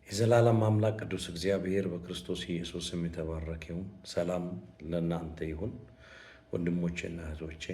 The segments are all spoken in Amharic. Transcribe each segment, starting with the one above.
የዘላለም አምላክ ቅዱስ እግዚአብሔር በክርስቶስ ኢየሱስ ስም የተባረከ ይሁን። ሰላም ለእናንተ ይሁን ወንድሞቼና እህቶቼ።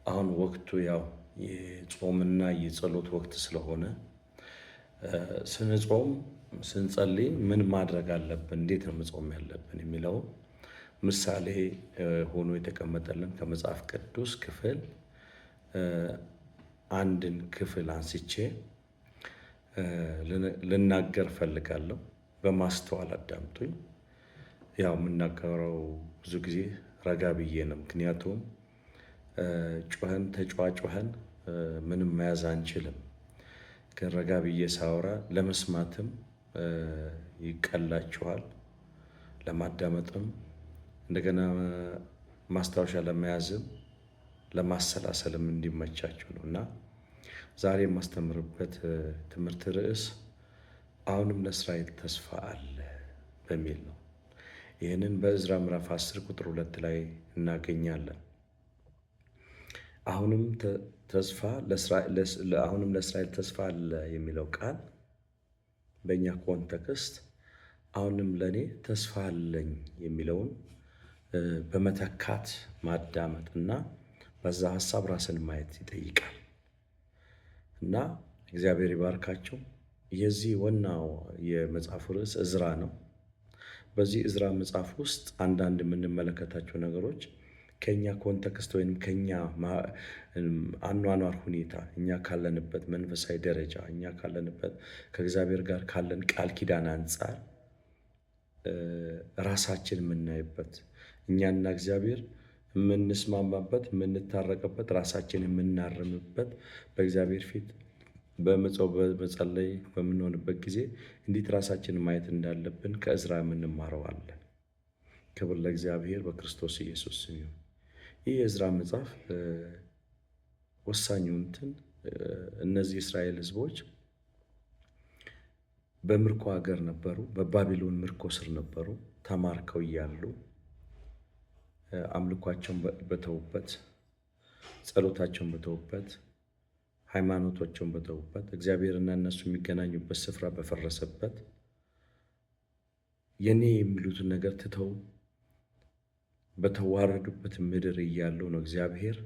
አሁን ወቅቱ ያው የጾምና የጸሎት ወቅት ስለሆነ ስንጾም ስንጸልይ ምን ማድረግ አለብን፣ እንዴት ነው መጾም ያለብን የሚለው ምሳሌ ሆኖ የተቀመጠልን ከመጽሐፍ ቅዱስ ክፍል አንድን ክፍል አንስቼ ልናገር ፈልጋለሁ። በማስተዋል አዳምጡኝ። ያው የምናገረው ብዙ ጊዜ ረጋ ብዬ ነው። ምክንያቱም ጮኸን ተጫዋጮኸን ምንም መያዝ አንችልም። ግን ረጋ ብዬ ሳወራ ለመስማትም ይቀላችኋል፣ ለማዳመጥም እንደገና ማስታወሻ ለመያዝም ለማሰላሰልም እንዲመቻችሁ ነው እና ዛሬ የማስተምርበት ትምህርት ርዕስ አሁንም ለእስራኤል ተስፋ አለ በሚል ነው። ይህንን በዕዝራ ምዕራፍ 10 ቁጥር 2 ላይ እናገኛለን። አሁንም ለእስራኤል ተስፋ አለ የሚለው ቃል በእኛ ኮንቴክስት አሁንም ለእኔ ተስፋ አለኝ የሚለውን በመተካት ማዳመጥ እና በዛ ሀሳብ ራስን ማየት ይጠይቃል እና እግዚአብሔር ይባርካቸው። የዚህ ዋናው የመጽሐፉ ርዕስ ዕዝራ ነው። በዚህ ዕዝራ መጽሐፍ ውስጥ አንዳንድ የምንመለከታቸው ነገሮች ከኛ ኮንቴክስት ወይም ከኛ አኗኗር ሁኔታ፣ እኛ ካለንበት መንፈሳዊ ደረጃ፣ እኛ ካለንበት ከእግዚአብሔር ጋር ካለን ቃል ኪዳን አንጻር ራሳችን የምናይበት፣ እኛና እግዚአብሔር የምንስማማበት፣ የምንታረቅበት፣ ራሳችን የምናርምበት፣ በእግዚአብሔር ፊት በመጸለይ በምንሆንበት ጊዜ እንዴት ራሳችንን ማየት እንዳለብን ከዕዝራ የምንማረው አለ። ክብር ለእግዚአብሔር በክርስቶስ ኢየሱስ ስም ይሁን። ይህ የዕዝራ መጽሐፍ ወሳኙ እነዚህ የእስራኤል ሕዝቦች በምርኮ ሀገር ነበሩ። በባቢሎን ምርኮ ስር ነበሩ። ተማርከው እያሉ አምልኳቸውን በተዉበት፣ ጸሎታቸውን በተዉበት፣ ሃይማኖቶቸውን በተዉበት፣ እግዚአብሔርና እነሱ የሚገናኙበት ስፍራ በፈረሰበት፣ የኔ የሚሉትን ነገር ትተው በተዋረዱበት ምድር እያሉ ነው እግዚአብሔር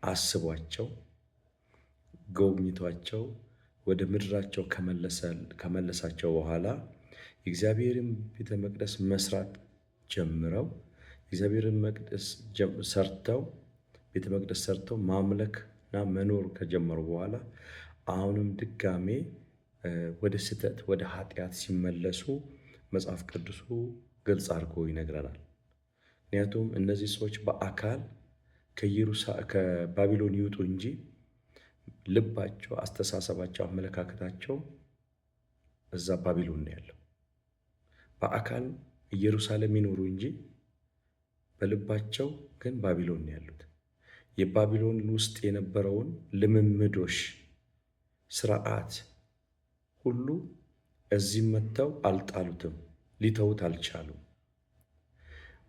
አስቧቸው ጎብኝቷቸው ወደ ምድራቸው ከመለሳቸው በኋላ የእግዚአብሔርን ቤተ መቅደስ መስራት ጀምረው እግዚአብሔርን ቤተ መቅደስ ሰርተው ማምለክና መኖር ከጀመሩ በኋላ አሁንም ድጋሜ ወደ ስህተት ወደ ኃጢአት ሲመለሱ መጽሐፍ ቅዱሱ ግልጽ አድርጎ ይነግረናል። ምክንያቱም እነዚህ ሰዎች በአካል ከባቢሎን ይውጡ እንጂ ልባቸው፣ አስተሳሰባቸው፣ አመለካከታቸው እዛ ባቢሎን ነው ያለው። በአካል ኢየሩሳሌም ይኖሩ እንጂ በልባቸው ግን ባቢሎን ነው ያሉት። የባቢሎን ውስጥ የነበረውን ልምምዶች፣ ስርዓት ሁሉ እዚህም መጥተው አልጣሉትም፣ ሊተውት አልቻሉም።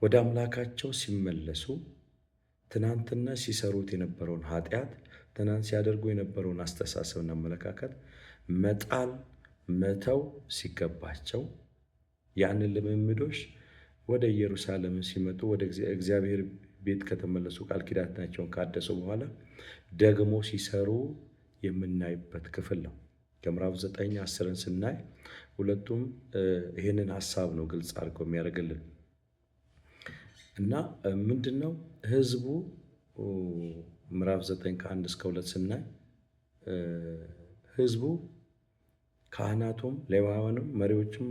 ወደ አምላካቸው ሲመለሱ ትናንትና ሲሰሩት የነበረውን ኃጢአት፣ ትናንት ሲያደርጉ የነበረውን አስተሳሰብና አመለካከት መጣል መተው ሲገባቸው ያንን ልምምዶች ወደ ኢየሩሳሌም ሲመጡ ወደ እግዚአብሔር ቤት ከተመለሱ ቃል ኪዳናቸውን ካደሱ በኋላ ደግሞ ሲሰሩ የምናይበት ክፍል ነው። ከምዕራፍ 9 10ን ስናይ ሁለቱም ይህንን ሀሳብ ነው ግልጽ አድርገው የሚያደርግልን እና ምንድነው ህዝቡ ምዕራፍ 9 ከ1 እስከ 2 ስናይ ህዝቡ ካህናቱም ሌዋውያንም መሪዎችም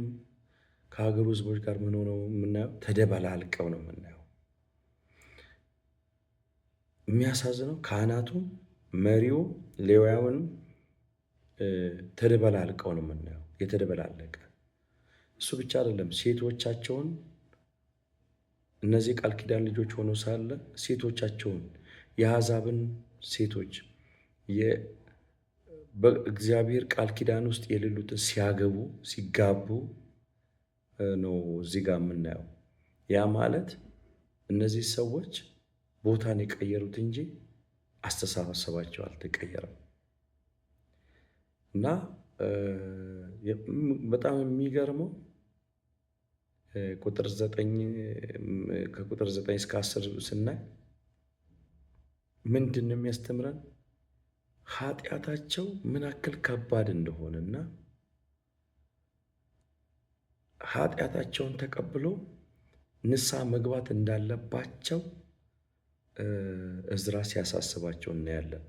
ከሀገሩ ህዝቦች ጋር ምን ሆነው የምናየው ተደበላልቀው ነው የምናየው። የሚያሳዝነው ካህናቱም መሪው ሌዋውያንም ተደበላልቀው ነው የምናየው። የተደበላለቀ እሱ ብቻ አይደለም፣ ሴቶቻቸውን እነዚህ ቃል ኪዳን ልጆች ሆኖ ሳለ ሴቶቻቸውን የአሕዛብን ሴቶች በእግዚአብሔር ቃል ኪዳን ውስጥ የሌሉትን ሲጋቡ ነው እዚህ ጋር የምናየው። ያ ማለት እነዚህ ሰዎች ቦታን የቀየሩት እንጂ አስተሳሰባቸው አልተቀየረም እና በጣም የሚገርመው ቁጥር 9 ከቁጥር 9 እስከ 10 ስናይ ምንድን ነው የሚያስተምረን? ኃጢአታቸው ምን ያክል ከባድ እንደሆነና ኃጢአታቸውን ተቀብሎ ንስሐ መግባት እንዳለባቸው እዝራ ሲያሳስባቸው እናያለን።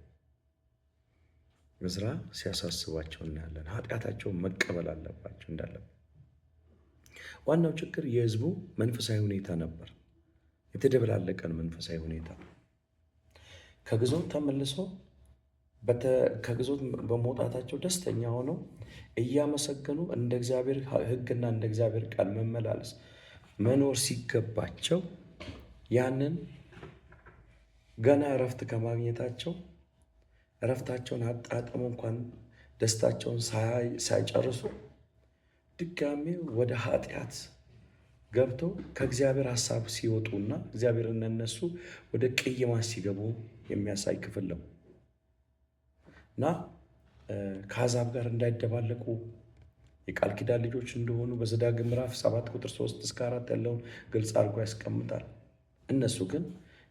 እዝራ ሲያሳስባቸው እናያለን። ኃጢአታቸውን መቀበል አለባቸው እንዳለበት። ዋናው ችግር የህዝቡ መንፈሳዊ ሁኔታ ነበር። የተደበላለቀን መንፈሳዊ ሁኔታ ከግዞት ተመልሶ ከግዞት በመውጣታቸው ደስተኛ ሆነው እያመሰገኑ እንደ እግዚአብሔር ሕግና እንደ እግዚአብሔር ቃል መመላለስ መኖር ሲገባቸው ያንን ገና እረፍት ከማግኘታቸው እረፍታቸውን አጣጥሞ እንኳን ደስታቸውን ሳይጨርሱ ድጋሜ ወደ ኃጢአት ገብተው ከእግዚአብሔር ሐሳብ ሲወጡና እግዚአብሔርን እነሱ ወደ ቅይማት ሲገቡ የሚያሳይ ክፍል ነው እና ከአሕዛብ ጋር እንዳይደባለቁ የቃል ኪዳን ልጆች እንደሆኑ በዘዳግም ምዕራፍ 7 ቁጥር 3 እስከ 4 ያለውን ግልጽ አድርጎ ያስቀምጣል። እነሱ ግን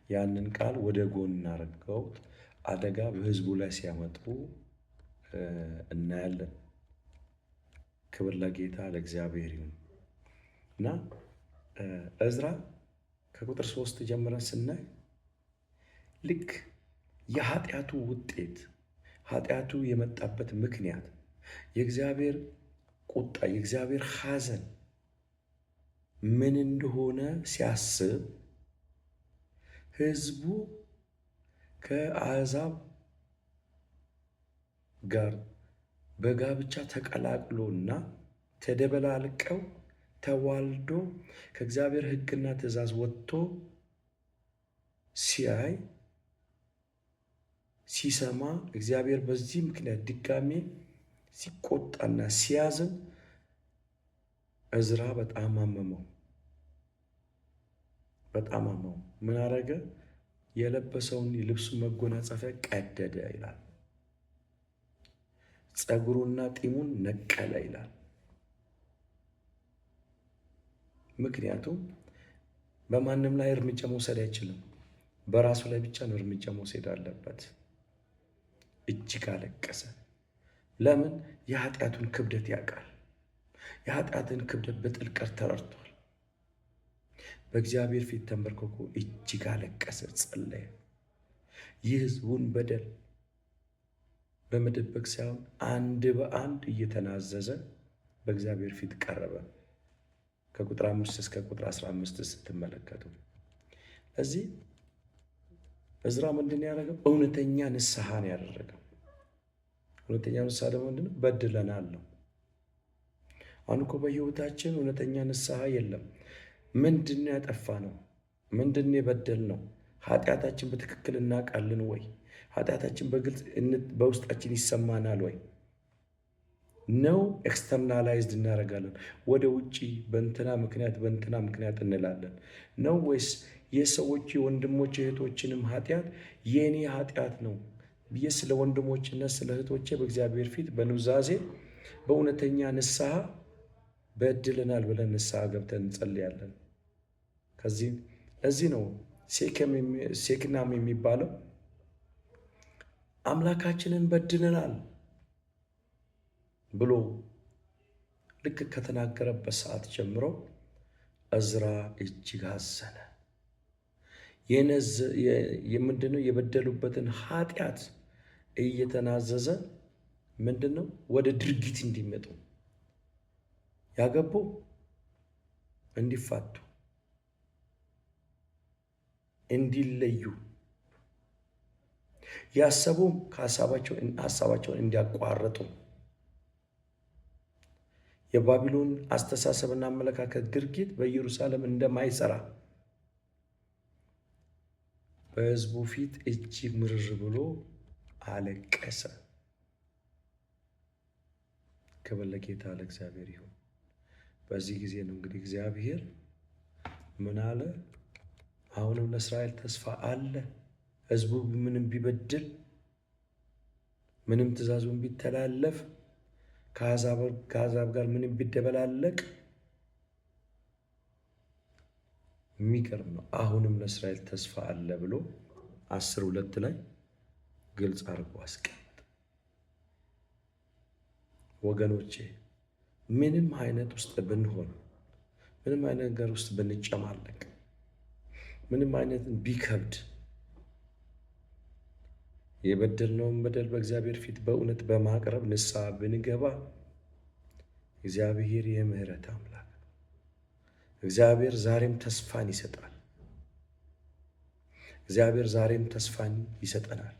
ያንን ቃል ወደ ጎን አድርገውት አደጋ በሕዝቡ ላይ ሲያመጡ እናያለን። ክብር ለጌታ ለእግዚአብሔር ይሁን እና እዝራ ከቁጥር 3 ጀምረን ስናይ ልክ የኃጢአቱ ውጤት ኃጢአቱ የመጣበት ምክንያት የእግዚአብሔር ቁጣ የእግዚአብሔር ሐዘን ምን እንደሆነ ሲያስብ ሕዝቡ ከአሕዛብ ጋር በጋብቻ ተቀላቅሎና ተደበላልቀው ተዋልዶ ከእግዚአብሔር ሕግና ትእዛዝ ወጥቶ ሲያይ ሲሰማ እግዚአብሔር በዚህ ምክንያት ድጋሜ ሲቆጣና ሲያዝን እዝራ በጣም አመመው። በጣም አመመው። ምን አረገ? የለበሰውን የልብሱ መጎናጸፊያ ቀደደ ይላል። ፀጉሩና ጢሙን ነቀለ ይላል። ምክንያቱም በማንም ላይ እርምጃ መውሰድ አይችልም። በራሱ ላይ ብቻ ነው እርምጃ መውሰድ አለበት። እጅግ አለቀሰ። ለምን? የኃጢአቱን ክብደት ያውቃል። የኃጢአትን ክብደት በጥልቀት ተረድቷል። በእግዚአብሔር ፊት ተንበርክኮ እጅግ አለቀሰ፣ ጸለየ። የሕዝቡን በደል በመደበቅ ሳይሆን አንድ በአንድ እየተናዘዘ በእግዚአብሔር ፊት ቀረበ። ከቁጥር 5 እስከ ቁጥር 15 ስትመለከቱ እዚህ እዝራ ምንድን ያደረገው? እውነተኛ ንስሐ ነው ያደረገው። እውነተኛ ንስሐ ደግሞ ምንድን ነው? በድለናል ነው። አሁን እኮ በሕይወታችን እውነተኛ ንስሐ የለም። ምንድን ያጠፋ ነው? ምንድን የበደል ነው? ኃጢአታችን በትክክል እናውቃለን ወይ? ኃጢአታችን በግልጽ በውስጣችን ይሰማናል ወይ ነው? ኤክስተርናላይዝድ እናደርጋለን። ወደ ውጭ በእንትና ምክንያት እንላለን ነው? ወይስ የሰዎች የወንድሞች እህቶችንም ኃጢአት የኔ ኃጢአት ነው ብዬ ስለ ወንድሞችና ስለ እህቶቼ በእግዚአብሔር ፊት በኑዛዜ በእውነተኛ ንስሐ በድለናል ብለን ንስሐ ገብተን እንጸልያለን። እዚህ ነው ሴክናም የሚባለው አምላካችንን በድለናል ብሎ ልክ ከተናገረበት ሰዓት ጀምሮ እዝራ እጅግ አዘነ። ምንድነው? የበደሉበትን ኃጢአት እየተናዘዘ ምንድነው? ወደ ድርጊት እንዲመጡ፣ ያገቡ እንዲፋቱ፣ እንዲለዩ፣ ያሰቡም ሀሳባቸውን እንዲያቋርጡ፣ የባቢሎን አስተሳሰብና አመለካከት ድርጊት በኢየሩሳሌም እንደማይሰራ በሕዝቡ ፊት እጅግ ምርር ብሎ አለቀሰ። ክብር ለጌታ ለእግዚአብሔር ይሁን። በዚህ ጊዜ ነው እንግዲህ እግዚአብሔር ምን አለ? አሁንም ለእስራኤል ተስፋ አለ። ሕዝቡ ምንም ቢበድል፣ ምንም ትእዛዙን ቢተላለፍ ከአሕዛብ ጋር ምንም ቢደበላለቅ የሚገርም ነው። አሁንም ለእስራኤል ተስፋ አለ ብሎ 10:2 ላይ ግልጽ አድርጎ አስቀመጠ። ወገኖቼ ምንም አይነት ውስጥ ብንሆን፣ ምንም አይነት ነገር ውስጥ ብንጨማለቅ፣ ምንም አይነት ቢከብድ የበደልነውን በደል በእግዚአብሔር ፊት በእውነት በማቅረብ ንስሐ ብንገባ እግዚአብሔር የምህረት አምላክ ነው። እግዚአብሔር ዛሬም ተስፋን ይሰጣል። እግዚአብሔር ዛሬም ተስፋን ይሰጠናል።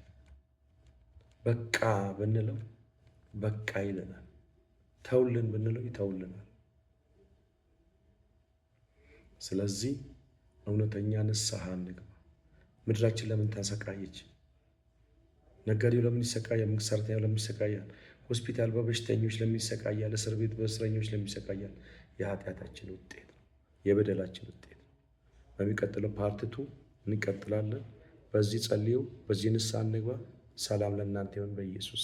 በቃ ብንለው በቃ ይለናል። ተውልን ብንለው ይተውልናል። ስለዚህ እውነተኛ ንስሐ እንግባ። ምድራችን ለምን ታሰቃየች? ነጋዴው ለምን ይሰቃያል? መንግስት ሰራተኛው ለምን ይሰቃያል? ሆስፒታል በበሽተኞች ለምን ይሰቃያል? እስር ቤት በእስረኞች ለምን ይሰቃያል? የኃጢአታችን ውጤት ነው፣ የበደላችን ውጤት ነው። በሚቀጥለው ፓርትቱ እንቀጥላለን። በዚህ ጸልዩ፣ በዚህ ንስሐ እንግባ። ሰላም ለእናንተ ይሁን በኢየሱስ